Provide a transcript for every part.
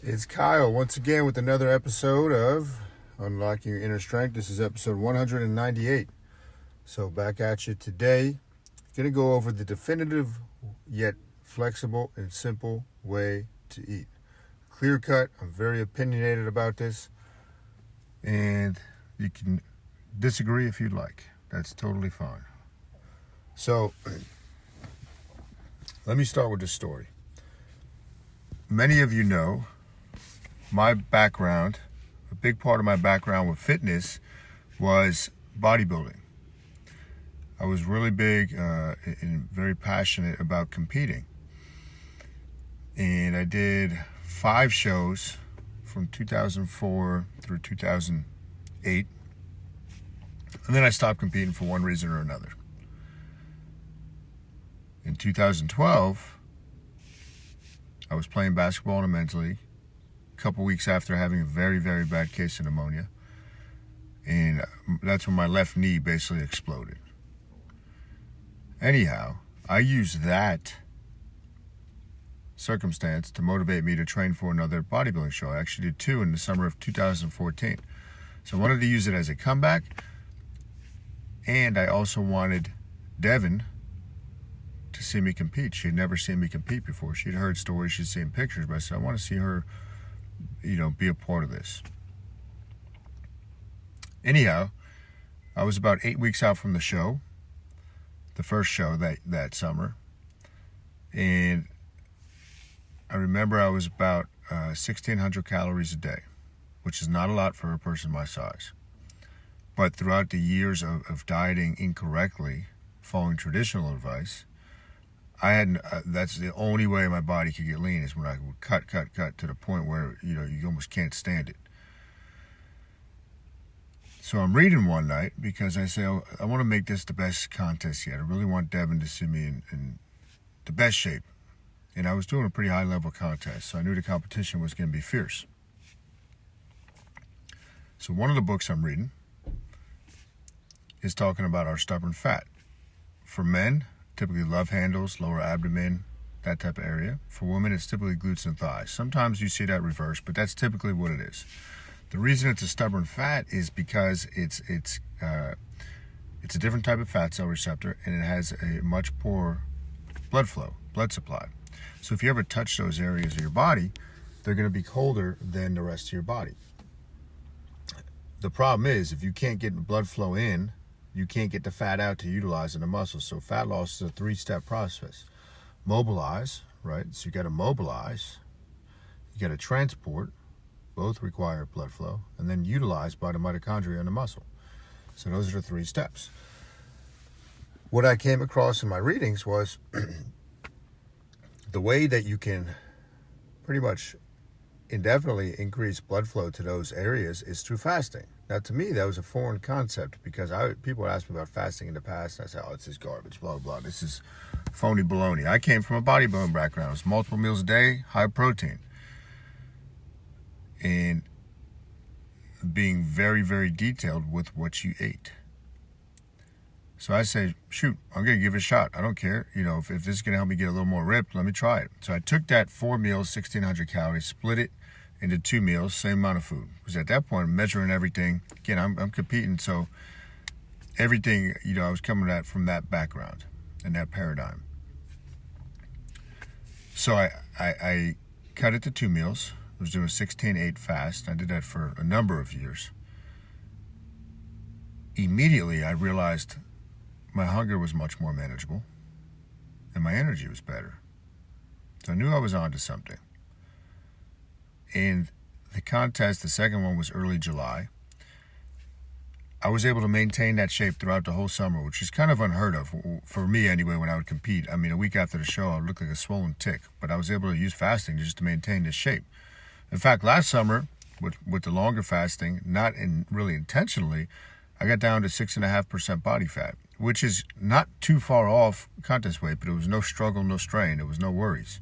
It's Kyle once again with another episode of Unlocking Your Inner Strength. This is episode 198. So back at you today. Going to go over the definitive yet flexible and simple way to eat. Clear cut. I'm very opinionated about this. And you can disagree if you'd like. That's totally fine. So let me start with this story. Many of you know my background, a big part of my background with fitness was bodybuilding. I was really big and very passionate about competing. And I did 5 shows from 2004 through 2008. And then I stopped competing for one reason or another. In 2012, I was playing basketball in a men's league. A couple weeks after having a very, very bad case of pneumonia. And that's when my left knee basically exploded. Anyhow, I used that circumstance to motivate me to train for another bodybuilding show. I actually did 2 in the summer of 2014. So I wanted to use it as a comeback. And I also wanted Devin to see me compete. She had never seen me compete before. She'd heard stories, she'd seen pictures, but I said, I want to see her be a part of this. Anyhow, I was about 8 weeks out from the show, the first show that summer, and I remember I was about 1,600 calories a day, which is not a lot for a person my size. But throughout the years of dieting incorrectly, following traditional advice, that's the only way my body could get lean is when I would cut to the point where, you almost can't stand it. So I'm reading one night because I say, I want to make this the best contest yet. I really want Devin to see me in the best shape. And I was doing a pretty high level contest, so I knew the competition was going to be fierce. So one of the books I'm reading is talking about our stubborn fat. For men, typically love handles, lower abdomen, that type of area. For women, it's typically glutes and thighs. Sometimes you see that reversed, but that's typically what it is. The reason it's a stubborn fat is because it's a different type of fat cell receptor, and it has a much poorer blood supply. So if you ever touch those areas of your body, they're going to be colder than the rest of your body. The problem is, if you can't get the blood flow in, you can't get the fat out to utilize in the muscles. So fat loss is a 3-step process. Mobilize, right? So you got to mobilize, you got to transport, both require blood flow, and then utilize by the mitochondria in the muscle. So those are the 3 steps. What I came across in my readings was the way that you can pretty much indefinitely increase blood flow to those areas is through fasting. Now, to me, that was a foreign concept because people would ask me about fasting in the past, and I said, it's this garbage, blah, blah, this is phony baloney. I came from a bodybuilding background. It was multiple meals a day, high protein. And being very, very detailed with what you ate. So I say, shoot, I'm going to give it a shot. I don't care. If this is going to help me get a little more ripped, let me try it. So I took that 4 meals, 1,600 calories, split it into 2 meals, same amount of food. Because at that point, I'm measuring everything. Again, I'm competing, so everything, I was coming at from that background and that paradigm. So I cut it to 2 meals. I was doing a 16-8 fast. I did that for a number of years. Immediately, I realized my hunger was much more manageable and my energy was better. So I knew I was onto something. And the contest, the second one, was early July. I was able to maintain that shape throughout the whole summer, which is kind of unheard of for me anyway when I would compete. I mean, a week after the show, I would look like a swollen tick, but I was able to use fasting just to maintain this shape. In fact, last summer, with the longer fasting, not really intentionally, I got down to 6.5% body fat, which is not too far off contest weight, but it was no struggle, no strain. It was no worries.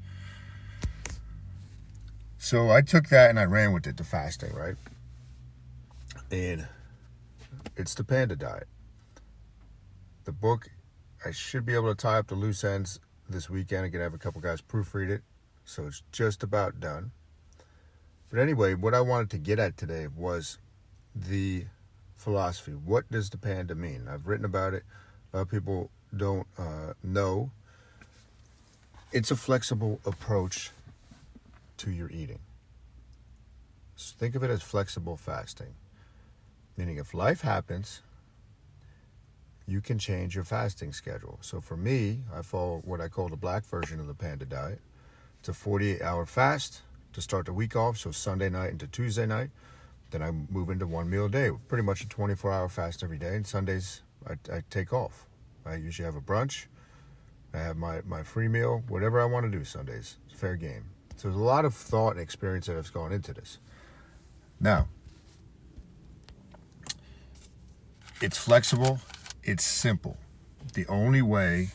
So I took that and I ran with it, the fasting, right? And it's the Panda diet. The book, I should be able to tie up the loose ends this weekend. I'm going to have a couple guys proofread it. So it's just about done. But anyway, what I wanted to get at today was the philosophy. What does the panda mean? I've written about it. A lot of people don't know. It's a flexible approach to your eating. So think of it as flexible fasting. Meaning if life happens, you can change your fasting schedule. So for me, I follow what I call the black version of the panda diet. It's a 48-hour fast to start the week off, so Sunday night into Tuesday night. Then I move into one meal a day, pretty much a 24-hour fast every day. And Sundays, I take off. I usually have a brunch. I have my free meal, whatever I want to do Sundays. It's fair game. So there's a lot of thought and experience that has gone into this. Now, it's flexible. It's simple. The only way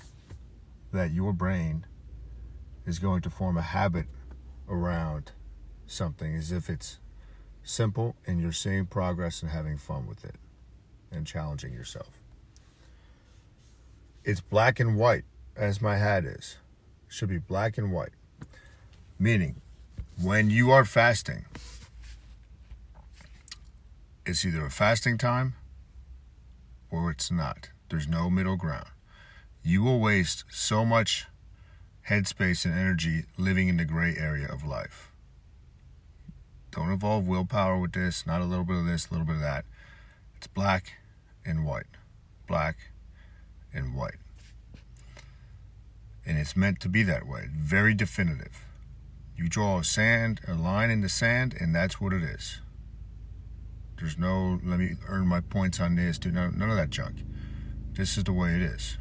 that your brain is going to form a habit around something is if it's simple and you're seeing progress and having fun with it and challenging yourself. It's black and white, as my hat is. It should be black and white. Meaning, when you are fasting, it's either a fasting time or it's not. There's no middle ground. You will waste so much headspace and energy living in the gray area of life. Don't involve willpower with this, not a little bit of this, a little bit of that. It's black and white. Black and white. And it's meant to be that way. Very definitive. You draw a line in the sand, and that's what it is. There's no, let me earn my points on this, do none of that junk. This is the way it is.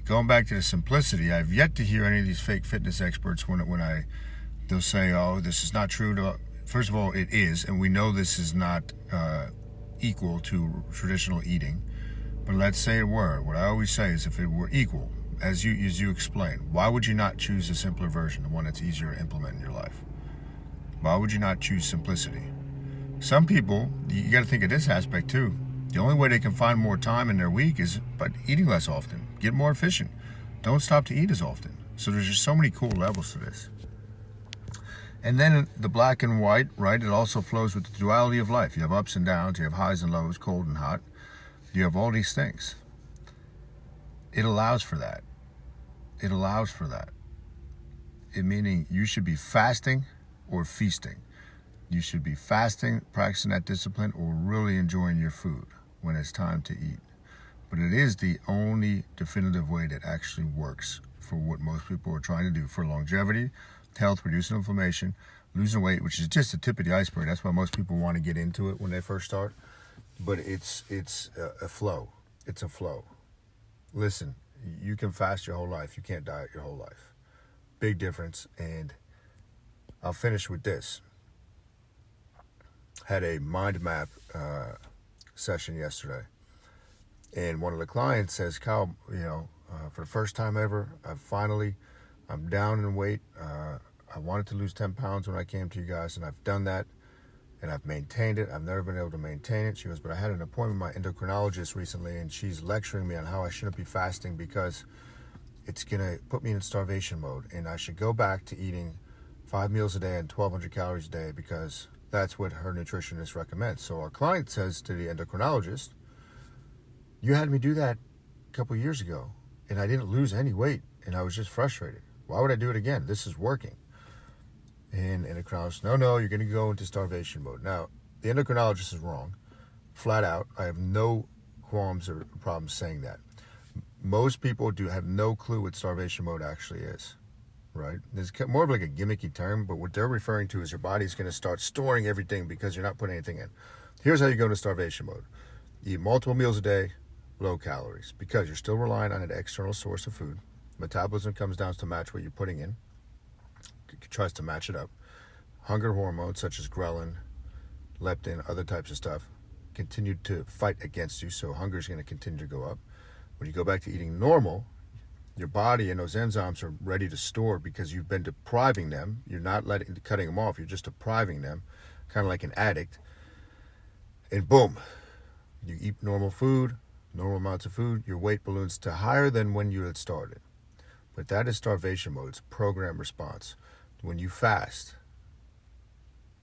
Going back to the simplicity, I've yet to hear any of these fake fitness experts they'll say, oh, this is not true. First of all, it is, and we know this is not equal to traditional eating. But let's say it were. What I always say is if it were equal, as you explained, why would you not choose a simpler version, the one that's easier to implement in your life? Why would you not choose simplicity? Some people, you got to think of this aspect too. The only way they can find more time in their week is by eating less often. Get more efficient. Don't stop to eat as often. So there's just so many cool levels to this. And then the black and white, right? It also flows with the duality of life. You have ups and downs. You have highs and lows, cold and hot. You have all these things. It allows for that. It allows for that. It meaning you should be fasting or feasting. You should be fasting, practicing that discipline, or really enjoying your food when it's time to eat. But it is the only definitive way that actually works for what most people are trying to do for longevity, health, reducing inflammation, losing weight, which is just the tip of the iceberg. That's why most people want to get into it when they first start. But it's a flow. It's a flow. Listen, you can fast your whole life. You can't diet your whole life. Big difference. And I'll finish with this. Had a mind map session yesterday. And one of the clients says, Kyle, for the first time ever, I'm down in weight. I wanted to lose 10 pounds when I came to you guys, and I've done that, and I've maintained it. I've never been able to maintain it. She goes, but I had an appointment with my endocrinologist recently, and she's lecturing me on how I shouldn't be fasting because it's going to put me in starvation mode, and I should go back to eating 5 meals a day and 1,200 calories a day because that's what her nutritionist recommends. So our client says to the endocrinologist, you had me do that a couple years ago, and I didn't lose any weight, and I was just frustrated. Why would I do it again? This is working. And endocrinologist, no, you're going to go into starvation mode. Now, the endocrinologist is wrong, flat out. I have no qualms or problems saying that. Most people do have no clue what starvation mode actually is, right? It's more of like a gimmicky term, but what they're referring to is your body's going to start storing everything because you're not putting anything in. Here's how you go into starvation mode. You eat multiple meals a day, low calories, because you're still relying on an external source of food. Metabolism comes down to match what you're putting in. It tries to match it up. Hunger hormones such as ghrelin, leptin, other types of stuff continue to fight against you, so hunger is going to continue to go up. When you go back to eating normal, your body and those enzymes are ready to store because you've been depriving them. You're not cutting them off. You're just depriving them, kind of like an addict. And boom, you eat normal food, normal amounts of food, your weight balloons to higher than when you had started. But that is starvation mode. It's program response. When you fast,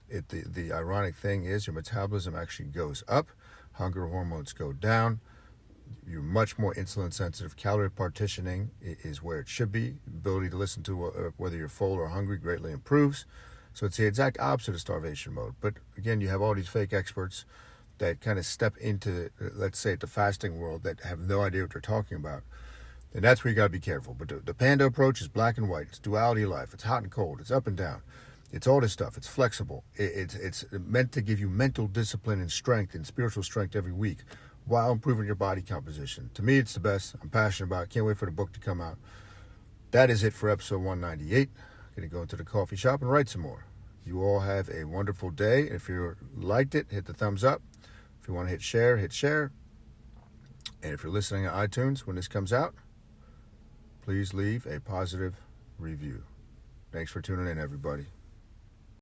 The ironic thing is your metabolism actually goes up, hunger hormones go down, you're much more insulin sensitive. Calorie partitioning is where it should be. Ability to listen to whether you're full or hungry greatly improves. So it's the exact opposite of starvation mode. But again, you have all these fake experts that kind of step into, let's say, the fasting world that have no idea what they're talking about. And that's where you got to be careful. But the Panda approach is black and white. It's duality of life. It's hot and cold. It's up and down. It's all this stuff. It's flexible. It's meant to give you mental discipline and strength and spiritual strength every week while improving your body composition. To me, it's the best. I'm passionate about it. Can't wait for the book to come out. That is it for episode 198. I'm going to go into the coffee shop and write some more. You all have a wonderful day. If you liked it, hit the thumbs up. If you want to hit share, hit share. And if you're listening on iTunes when this comes out, please leave a positive review. Thanks for tuning in, everybody.